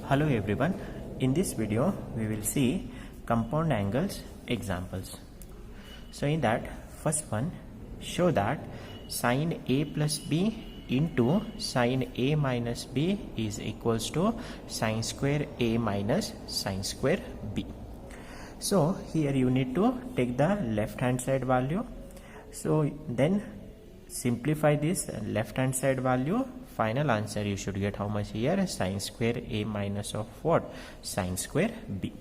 Hello everyone, in this video we will see compound angles examples. So in that first one, show that sine A plus B into sine A minus B is equals to sine square A minus sine square B. So here you need to take the left hand side value. So then simplify this left hand side value. Final answer you should get how much here? Sine square A minus of what? Sine square B.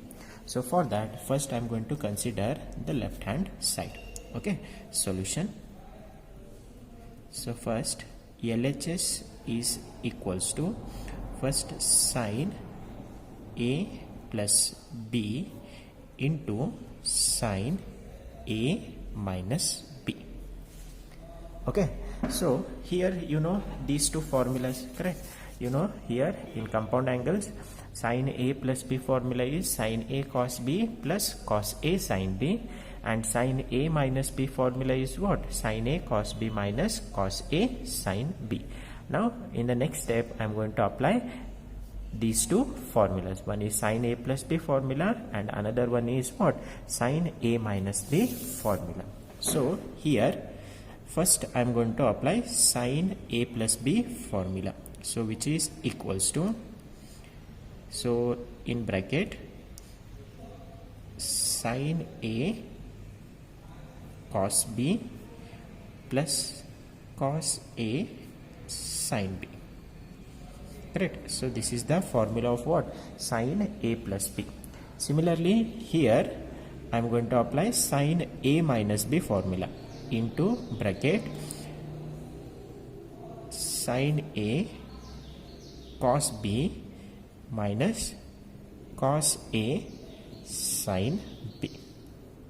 So for that, first I am going to consider the left hand side. Okay, solution. So first LHS is equals to first sine A plus B into sine A minus B. Okay, so here you know these two formulas, correct? You know here in compound angles, sine A plus B formula is sine A cos B plus cos A sine B, and sine A minus B formula is what? Sine A cos B minus cos A sine B. Now in the next step I am going to apply these two formulas. One is sine A plus B formula and another one is what? Sine A minus B formula. So here first I am going to apply sine A plus B formula. So which is equals to, so in bracket sine A cos B plus cos A sine B. Correct. So this is the formula of what? Sine A plus B. Similarly here I am going to apply sine A minus B formula into bracket sine A cos B minus cos A sine B.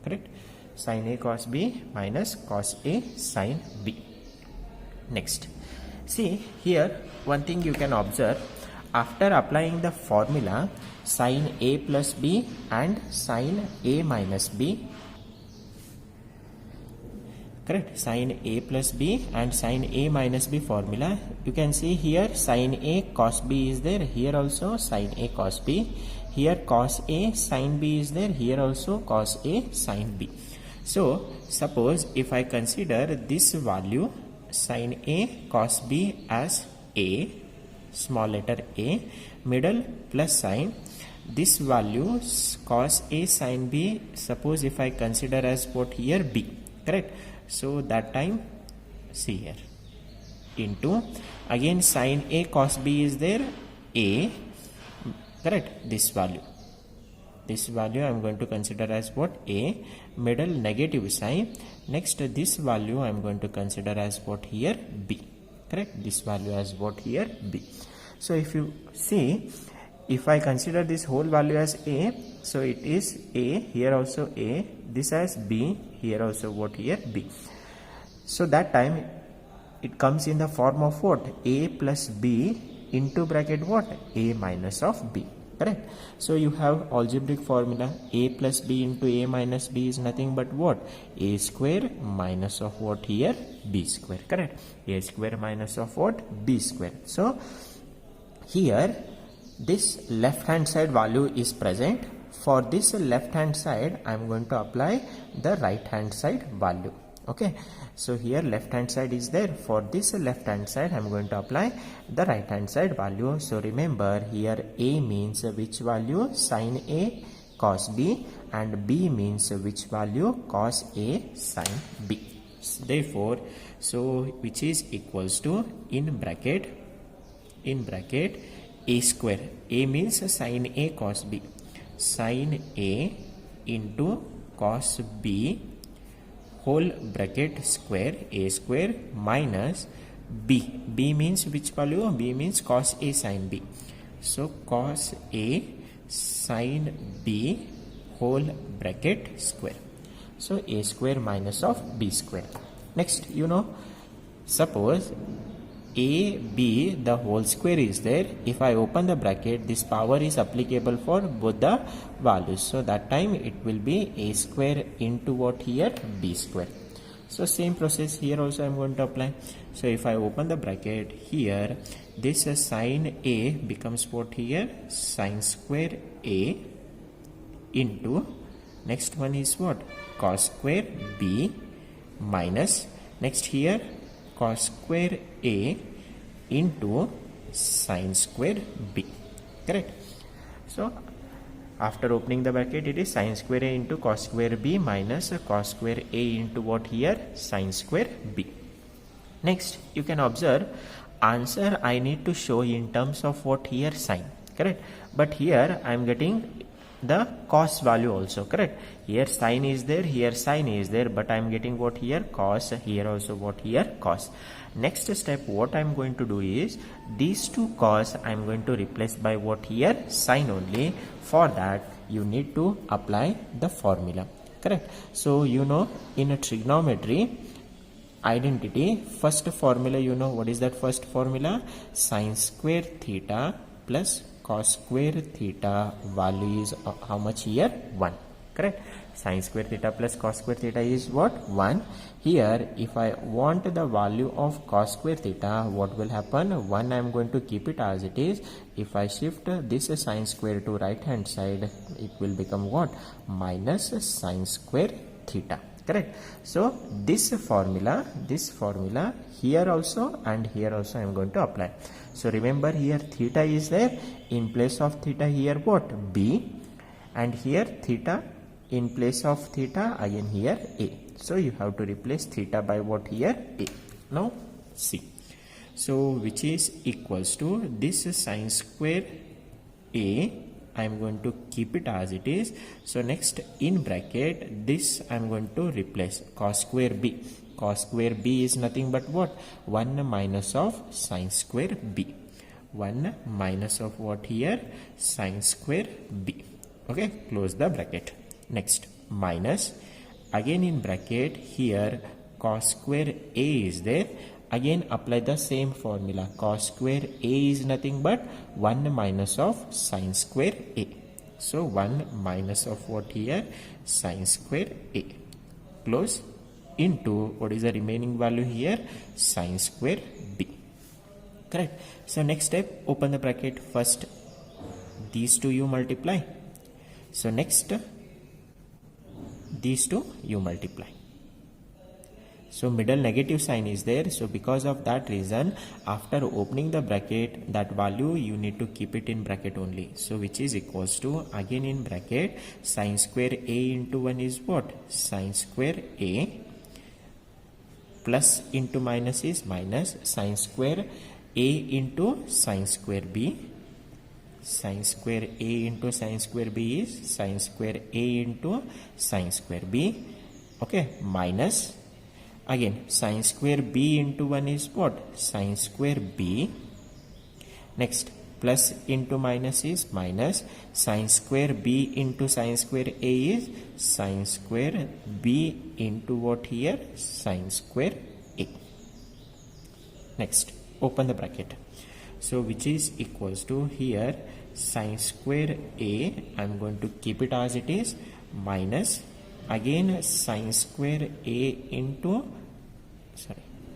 Correct. Sine A cos B minus cos A sine B. Next, see here one thing you can observe. After applying the formula sine A plus B and sine A minus B, correct, sine A plus B and sine A minus B formula, you can see here sine A cos B is there, here also sine A cos B, here cos A sine B is there, here also cos A sine B. So suppose if I consider this value sine A cos B as A, small letter A, middle plus sign, this value cos A sine B, suppose if I consider as what here B, correct? So that time see here into again sine A cos B is there, A, correct, this value I am going to consider as what? A, middle negative sign. Next this value I am going to consider as what here? B, correct, this value as what here? B. So if you see, if I consider this whole value as A, so it is A, here also A, this as B, here also what here? B. So that time it comes in the form of what? A plus B into bracket what? A minus of B, correct? So you have algebraic formula, A plus B into A minus B is nothing but what? A square minus of what here? B square, correct? A square minus of what? B square. So here this left hand side value is present. For this left hand side I am going to apply the right hand side value. Okay, so here left hand side is there. For this left hand side I am going to apply the right hand side value. So remember here A means which value? Sine A cos B, and B means which value? Cos A sine B. Therefore, so which is equals to in bracket A square. A means sine A cos B, sine A into cos B whole bracket square, A square, minus B. B means which value? B means cos A sine B. So cos A sine B whole bracket square. So A square minus of B square. Next, you know, suppose A, B, the whole square is there. If I open the bracket, this power is applicable for both the values. So that time it will be A square into what here? B square. So same process here also I am going to apply. So if I open the bracket here, this sine A becomes what here? Sine square A into, next one is what? Cos square B minus, next here cos square A into sine square B. Correct? So after opening the bracket, it is sine square A into cos square B minus cos square A into what here? Sine square B. Next, you can observe answer I need to show in terms of what here? Sine. Correct? But here I am getting the cos value also. Correct? Here sine is there, here sine is there, but I am getting what here? Cos. Here also what here? Cos. Next step what I am going to do is these two cos I am going to replace by what here? Sine only. For that you need to apply the formula. Correct? So you know in a trigonometry identity, first formula, you know what is that first formula? Sine square theta plus cos square theta value is how much here? 1. Correct? Sine square theta plus cos square theta is what? 1. Here if I want the value of cos square theta, what will happen? 1 I am going to keep it as it is. If I shift this sine square to right hand side, it will become what? Minus sine square theta. Correct? So this formula here also and here also I am going to apply. So remember here theta is there, in place of theta here what? B, and here theta in place of theta again here A. So you have to replace theta by what here? A. Now see. So which is equals to this sine square A, I am going to keep it as it is. So next in bracket this I am going to replace cos square B. Cos square B is nothing but what? 1 minus of sine square B. 1 minus of what here? Sine square B. Okay, close the bracket. Next minus, again in bracket here cos square A is there. Again apply the same formula. Cos square A is nothing but 1 minus of sine square A. So 1 minus of what here? Sine square A. Close into what is the remaining value here? Sine square B. Correct? So next step, open the bracket. First these two you multiply. So next these two you multiply. So middle negative sign is there. So because of that reason, after opening the bracket, that value you need to keep it in bracket only. So which is equals to, again in bracket, sine square A into 1 is what? Sine square A, plus into minus is minus, sine square A into sine square B. Sine square A into sine square B is sine square A into sine square B. Okay, minus, again sine square B into 1 is what? Sine square B. Next plus into minus is minus, sine square B into sine square A is sine square B into what here? Sine square A. Next open the bracket. So which is equals to here sine square A, I am going to keep it as it is, minus again sine square A into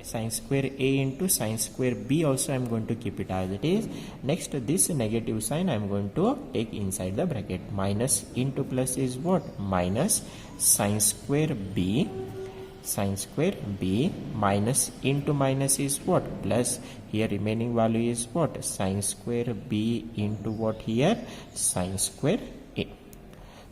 sine square A into sine square B also I am going to keep it as it is. Next this negative sign I am going to take inside the bracket. Minus into plus is what? Minus sine square B. Sine square B minus into minus is what? Plus, here remaining value is what? Sine square B into what here? Sine square A.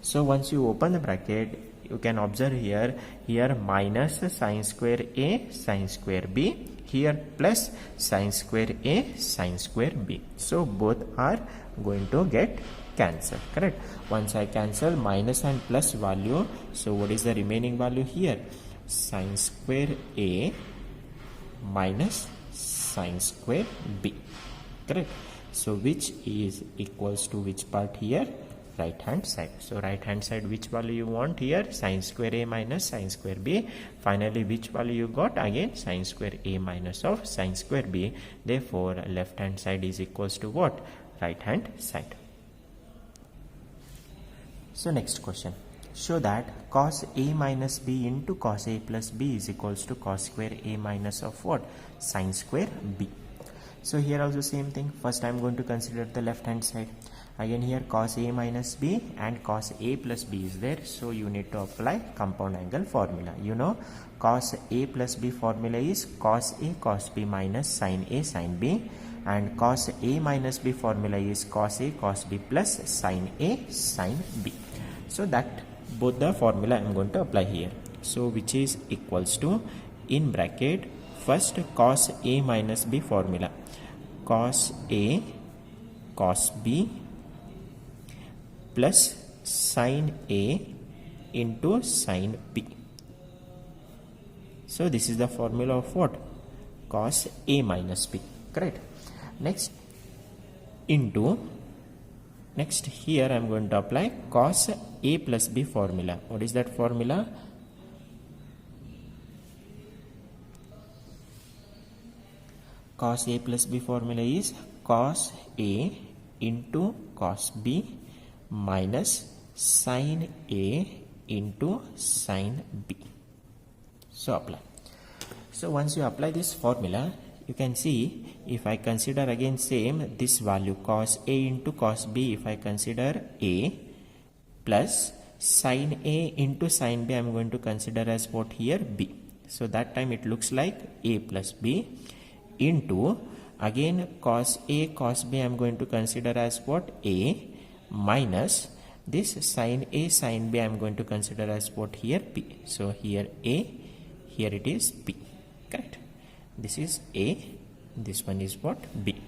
So once you open the bracket, you can observe here minus sine square A sine square B, here plus sine square A sine square B. So both are going to get cancelled. Correct? Once I cancel minus and plus value, so what is the remaining value here? Sine square A minus sine square B. Correct? So which is equals to which part here? Right hand side. So right hand side, which value you want here? Sine square A minus sine square B. Finally which value you got? Again sine square A minus of sine square B. Therefore left hand side is equals to what? Right hand side. So next question. show that cos A minus B into cos A plus B is equals to cos square A minus of what? Sin square B. So here also same thing. First I am going to consider the left hand side. Again here cos A minus B and cos A plus B is there. So you need to apply compound angle formula. You know cos A plus B formula is cos A cos B minus sin A sin B, and cos A minus B formula is cos A cos B plus sin A sin B. So that both the formula I am going to apply here. So which is equals to, in bracket, first cos A minus B formula, cos A cos B plus sin A into sin B. So this is the formula of what? Cos A minus B, correct? Next into, next here I am going to apply cos A plus B formula. What is that formula? Cos A plus B formula is cos A into cos B minus sin A into sin B. So apply. So once you apply this formula, you can see, if I consider again same this value cos A into cos B, if I consider A plus sin A into sin B, I am going to consider as what here? B. So that time it looks like A plus B into, again cos A cos B I am going to consider as what? A minus this sin A sin B I am going to consider as what here? B. So here A, here it is B, correct? This is A, this one is what? B.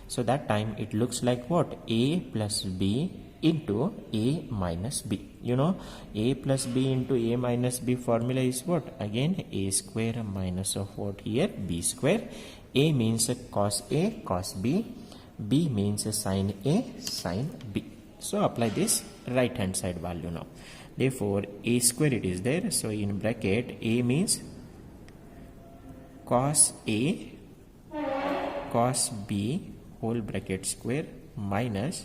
So that time it looks like what? A plus B into A minus B. You know A plus B into A minus B formula is what? Again A square minus of what here? B square. A means cos A cos B, B means sin A sin B. So apply this right hand side value now. Therefore A square it is there. So in bracket A means cos A cos B whole bracket square minus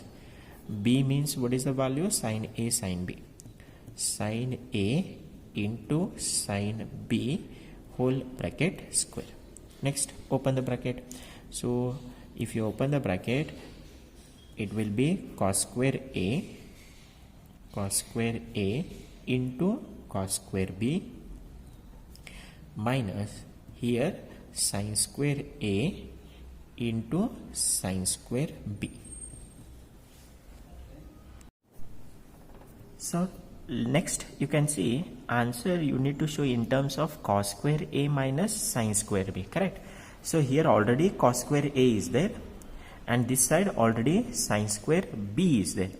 B means what is the value? Sin A sin B. Sin A into sin B whole bracket square. Next open the bracket. So if you open the bracket, it will be cos square A into cos square B minus here sin square A into sin square B. So next you can see answer you need to show in terms of cos square A minus sin square B, correct? So here already cos square A is there and this side already sin square B is there,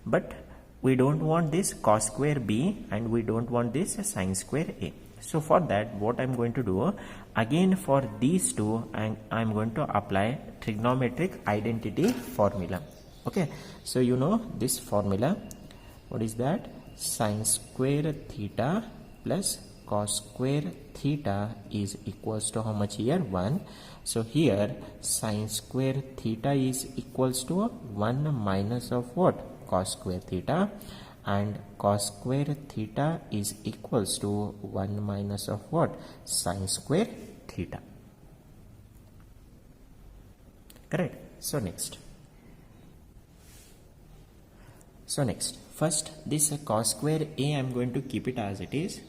but we don't want this cos square B and we don't want this sin square A. So for that what I'm going to do, again for these two I'm going to apply trigonometric identity formula. Okay, so you know this formula, what is that? Sin square theta plus cos square theta is equals to how much here? 1. So here sin square theta is equals to 1 minus of what? Cos square theta, and cos square theta is equals to 1 minus of what? Sin square theta, correct? So next first this cos square A I am going to keep it as it is,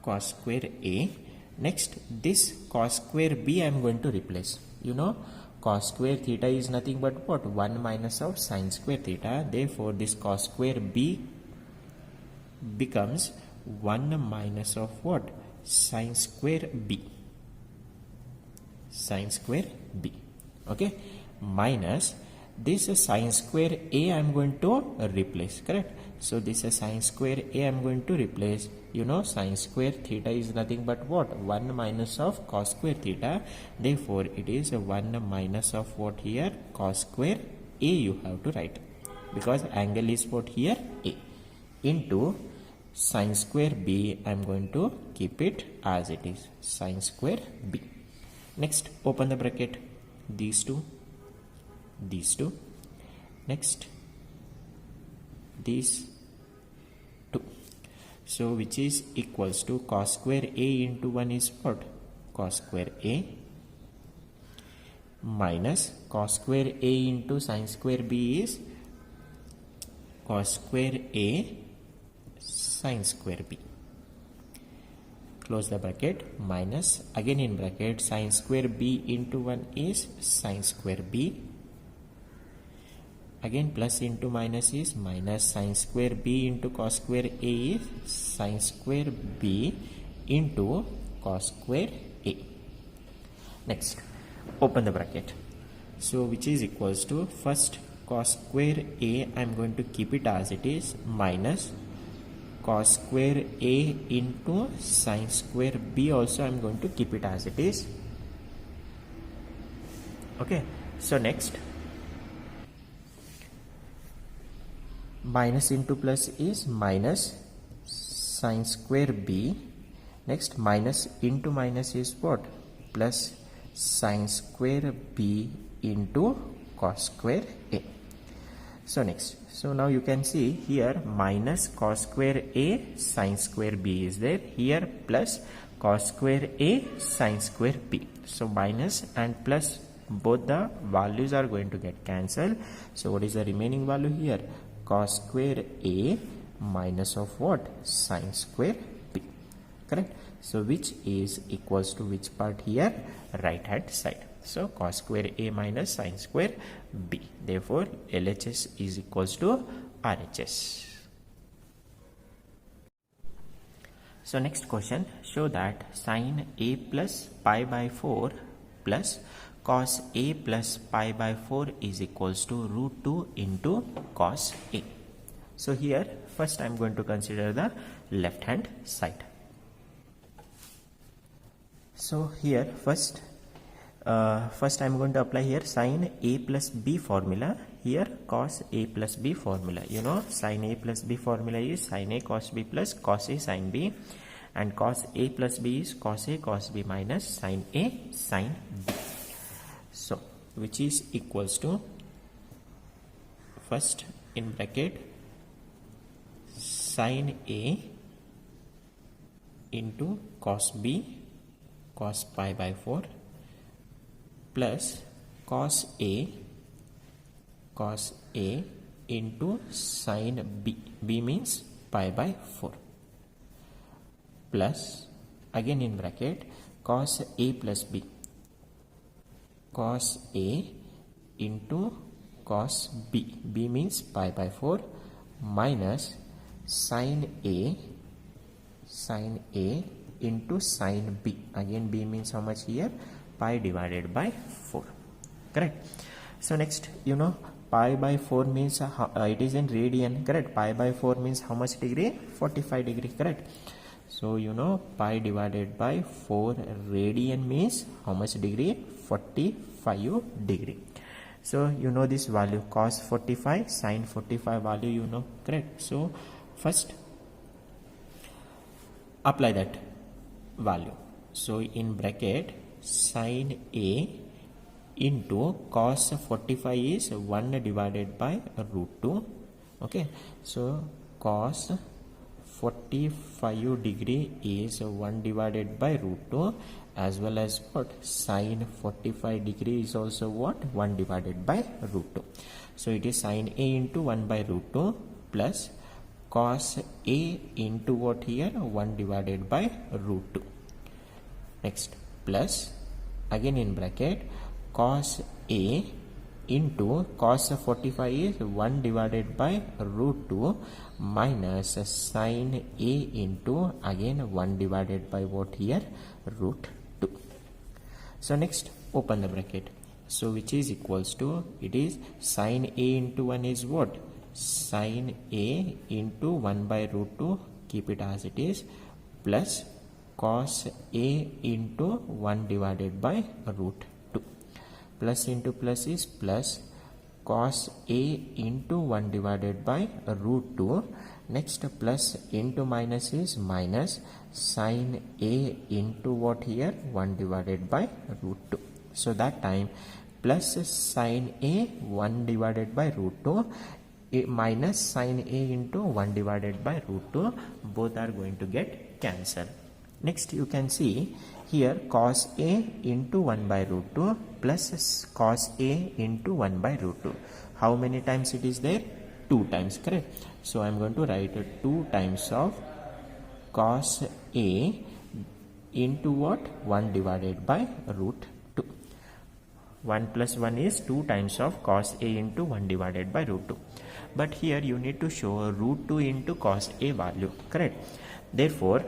cos square A. Next this cos square B I am going to replace. You know cos square theta is nothing but what? 1 minus of sin square theta. Therefore this cos square B becomes 1 minus of what? Sin square B, sin square B, okay, minus this sin square A I am going to replace, correct? So this is sin square A I am going to replace. You know sin square theta is nothing but what? 1 minus of cos square theta. Therefore it is 1 minus of what here? Cos square A you have to write, because angle is what here? A, into sin square B I am going to keep it as it is, sin square B. Next open the bracket, these two, next these two. So which is equals to cos square A into 1 is what? Cos square A minus cos square A into sin square B is cos square A sin square B. Close the bracket, minus again in bracket sin square B into 1 is sin square B. Again plus into minus is minus sin square B into cos square A is sin square B into cos square A. Next, open the bracket. So which is equals to first cos square A, I am going to keep it as it is, minus cos square A into sin square B also I am going to keep it as it is. Okay, so next minus into plus is minus sin square B. Next minus into minus is what? Plus sin square B into cos square A. So next, so now you can see here minus cos square A sin square B is there, here plus cos square A sin square B. So minus and plus, both the values are going to get cancelled. So what is the remaining value here? Cos square A minus of what? Sin square B. Correct? So which is equals to which part here? Right hand side. So cos square A minus sin square B. Therefore LHS is equals to RHS. So next question, show that sin A plus pi by 4 plus cos A plus pi by 4 is equals to root 2 into cos A. So here first I am going to consider the left hand side. So here first I am going to apply here sin A plus B formula, here cos A plus B formula. You know sin A plus B formula is sin A cos B plus cos A sin B, and cos A plus B is cos A cos B minus sin A sin B. So which is equals to first in bracket sin A into cos B cos pi by 4 plus cos A into sin B, B means pi by 4, plus again in bracket cos A plus B, cos A into cos B, B means pi by 4, minus sin A into sin B, again B means how much here? Pi divided by 4. Correct? So next, you know pi by 4 means it is in radian. Correct? Pi by 4 means how much degree? 45 degree. Correct? So you know pi divided by 4 radian means how much degree? 45 degree. So you know this value cos 45 sin 45 value, you know. Correct? So first apply that value. So in bracket sin A into cos 45 is 1 divided by root 2. Okay, so cos 45 degree is 1 divided by root 2, as well as what? Sin 45 degree is also what? 1 divided by root 2. So it is sin A into 1 by root 2 plus cos A into what here? 1 divided by root 2. Next plus again in bracket cos A into cos 45 is 1 divided by root 2 minus sin A into again 1 divided by what here? Root 2. So next open the bracket. So which is equals to, it is sin A into 1 is what? Sin A into 1 by root 2, keep it as it is, plus cos A into 1 divided by root 2. Plus into plus is plus cos A into 1 divided by root 2. Next plus into minus is minus sin A into what here? 1 divided by root 2. So that time plus sin A 1 divided by root 2 minus sine A into 1 divided by root 2. Both are going to get cancelled. Next you can see here cos A into 1 by root 2 plus cos A into 1 by root 2. How many times it is there? 2 times, correct? So I am going to write 2 times of cos A into what? 1 divided by root 2. 1 plus 1 is 2 times of cos A into 1 divided by root 2. But here you need to show root 2 into cos A value, correct? Therefore,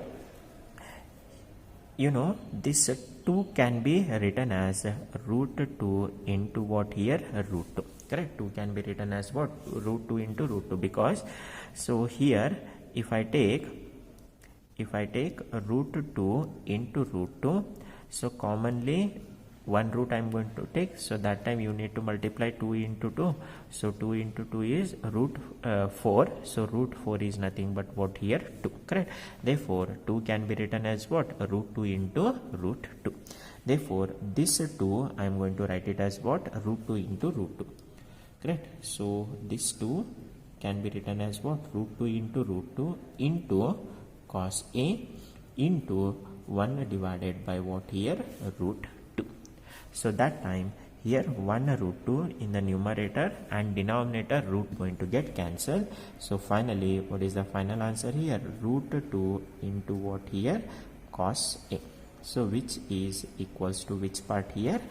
you know, this 2 can be written as root 2 into what here? Root 2, correct? 2 can be written as what? Root 2 into root 2, because so here if I take root 2 into root 2, so commonly one root I am going to take, so that time you need to multiply 2 into 2, so 2 into 2 is root 4, so root 4 is nothing but what here? 2, correct? Therefore 2 can be written as what? Root 2 into root 2. Therefore this 2 I am going to write it as what? Root 2 into root 2, correct? So this 2 can be written as what? Root 2 into root 2 into cos A into 1 divided by what here? Root 2. So that time here 1 root 2 in the numerator and denominator root going to get cancelled. So finally what is the final answer here? Root 2 into what here? Cos A. So which is equals to which part here?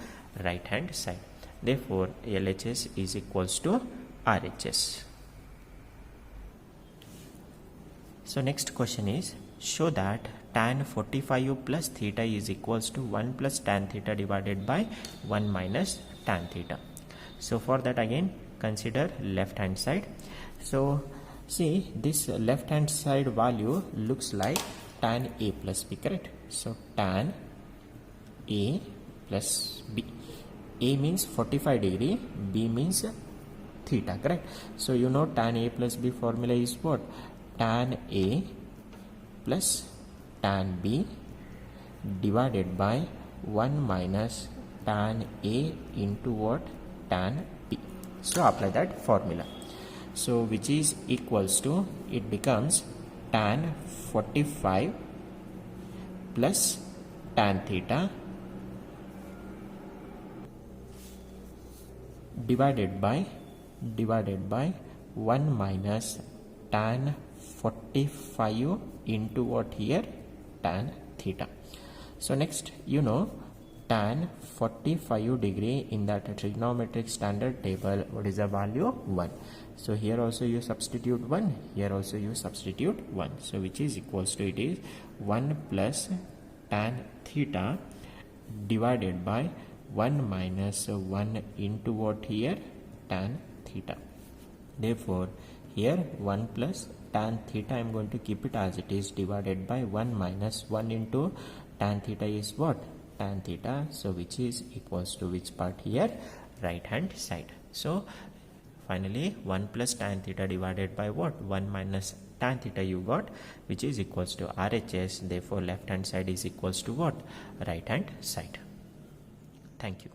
Right hand side. Therefore LHS is equals to RHS. So next question is, show that tan 45 plus theta is equals to 1 plus tan theta divided by 1 minus tan theta. So for that again consider left hand side. So see this left hand side value looks like tan A plus B, correct? So tan A plus B. A means 45 degree, B means theta, correct? So you know tan A plus B formula is what? Tan A plus tan B divided by 1 minus tan A into what? Tan B. So apply that formula. So which is equals to, it becomes tan 45 plus tan theta divided by 1 minus tan 45 into what here? Tan theta. So next you know tan 45 degree in that trigonometric standard table, what is the value? 1. So here also you substitute 1, here also you substitute 1. So which is equals to, it is 1 plus tan theta divided by 1 minus 1 into what here? Tan theta. Therefore here 1 plus tan theta I am going to keep it as it is divided by 1 minus 1 into tan theta is what? Tan theta. So which is equals to which part here? Right hand side. So finally 1 plus tan theta divided by what? 1 minus tan theta you got, which is equals to RHS. Therefore left hand side is equals to what? Right hand side. Thank you.